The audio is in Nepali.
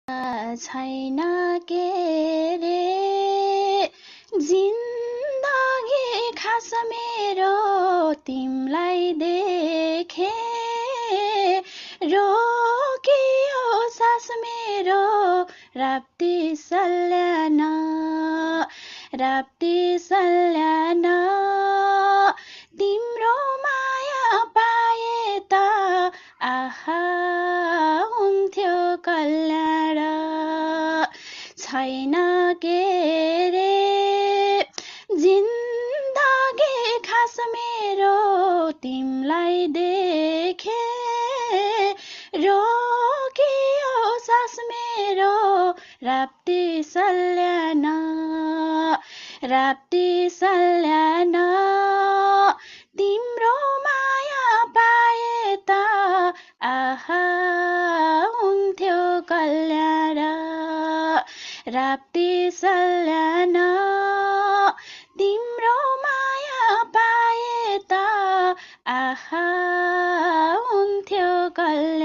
छैन के रे जिन्दगी खास मेरो तिमलाई देखे रोकियो सास मेरो राप्ती सल्यान तिम्रो माया पाए त आहा हुन्थ्यो कल्याण छैन के रे जिन्दगी खास मेरो तिमलाई देखे रोकियो सास मेरो राप्ती सल्यान तिम्रो माया पाए त आहा हुन्थ्यो कल्याण राप्ती सल्यान तिम्रो माया पाए त आहा हुन्थ्यो कल्याण